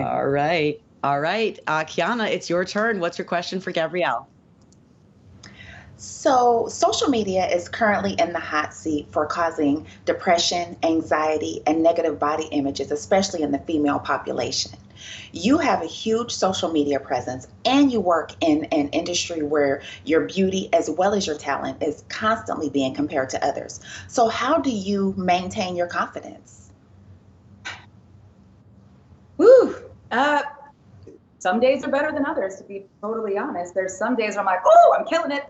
All right. All right. Kiana, it's your turn. What's your question for Gabrielle? So, social media is currently in the hot seat for causing depression, anxiety, and negative body images, especially in the female population. You have a huge social media presence and you work in an industry where your beauty as well as your talent is constantly being compared to others. So, how do you maintain your confidence? Woo! Some days are better than others, to be totally honest. There's some days where I'm like, oh, I'm killing it.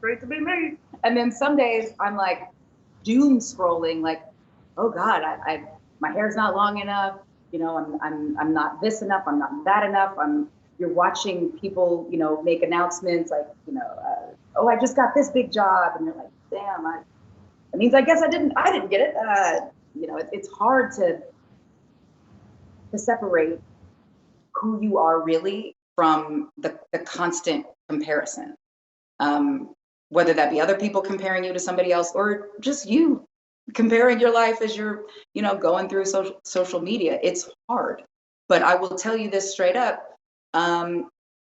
Great to be me. And then some days I'm like doom scrolling, like, oh God, my hair's not long enough. I'm not this enough. I'm not that enough. You're watching people, make announcements like, oh, I just got this big job, and you're like, damn, it means I guess I didn't get it. It's hard to separate who you are really from the constant comparison. Whether that be other people comparing you to somebody else or just you comparing your life as you're, going through social media. It's hard, but I will tell you this straight up.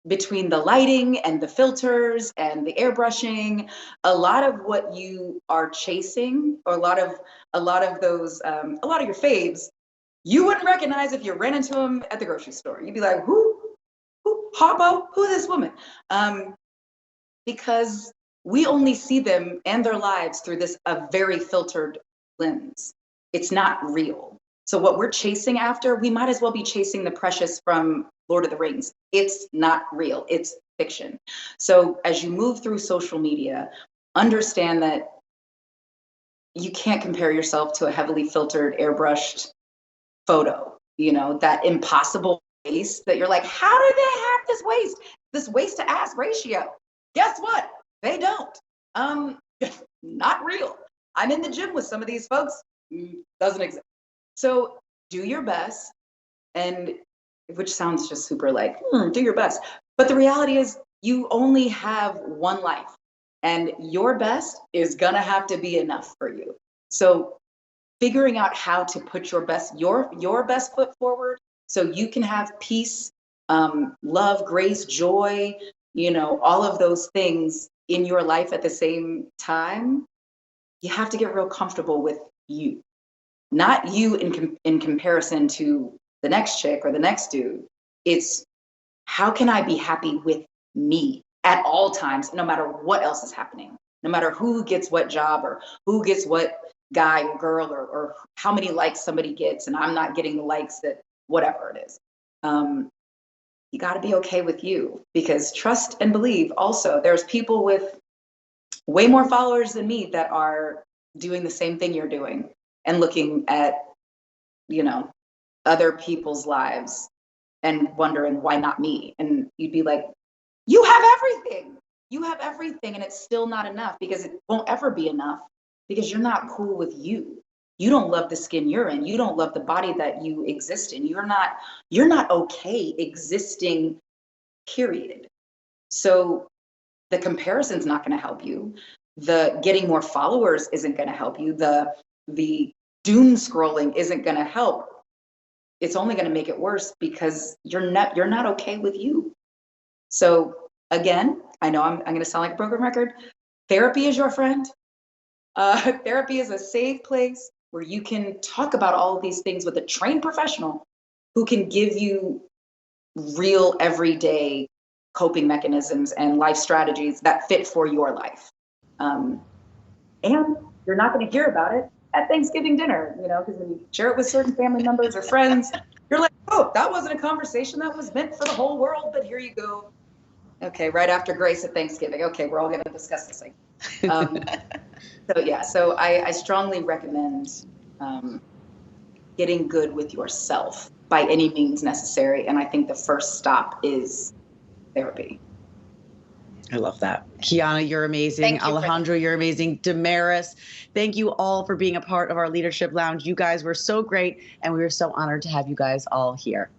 Between the lighting and the filters and the airbrushing, a lot of what you are chasing, or a lot of your faves, you wouldn't recognize if you ran into them at the grocery store. You'd be like, who, Harpo, who is this woman? Because we only see them and their lives through this a very filtered lens. It's not real. So what we're chasing after, we might as well be chasing the precious from Lord of the Rings. It's not real. It's fiction. So as you move through social media, understand that you can't compare yourself to a heavily filtered, airbrushed photo, that impossible waist that you're like, how do they have this waist to ass ratio? Guess what? They don't. Not real. I'm in the gym with some of these folks. Doesn't exist. So do your best, and which sounds just super like, do your best. But the reality is you only have one life, and your best is gonna have to be enough for you. So figuring out how to put your best foot forward so you can have peace, love, grace, joy, all of those things in your life at the same time. You have to get real comfortable with you, not you in comparison to the next chick or the next dude. It's how can I be happy with me at all times, no matter what else is happening, no matter who gets what job or who gets what guy or girl, or how many likes somebody gets and I'm not getting the likes that whatever it is. You got to be okay with you, because trust and believe also, there's people with way more followers than me that are doing the same thing you're doing and looking at, other people's lives and wondering why not me. And you'd be like, you have everything. You have everything. And it's still not enough, because it won't ever be enough, because you're not cool with you. You don't love the skin you're in. You don't love the body that you exist in. You're not okay existing, period. So the comparison's not going to help you. The getting more followers isn't going to help you. The doom scrolling isn't going to help. It's only going to make it worse, because you're not okay with you. So again, I know I'm going to sound like a broken record. Therapy is your friend. Therapy is a safe place where you can talk about all of these things with a trained professional who can give you real everyday coping mechanisms and life strategies that fit for your life. And you're not going to hear about it at Thanksgiving dinner, because when you share it with certain family members or friends, you're like, oh, that wasn't a conversation that was meant for the whole world, but here you go. Okay, right after Grace at Thanksgiving. Okay, we're all going to discuss this thing. So I strongly recommend getting good with yourself by any means necessary. And I think the first stop is therapy. I love that. Kiana, you're amazing. Alejandro, you're amazing. Damaris, thank you all for being a part of our Leadership Lounge. You guys were so great, and we were so honored to have you guys all here.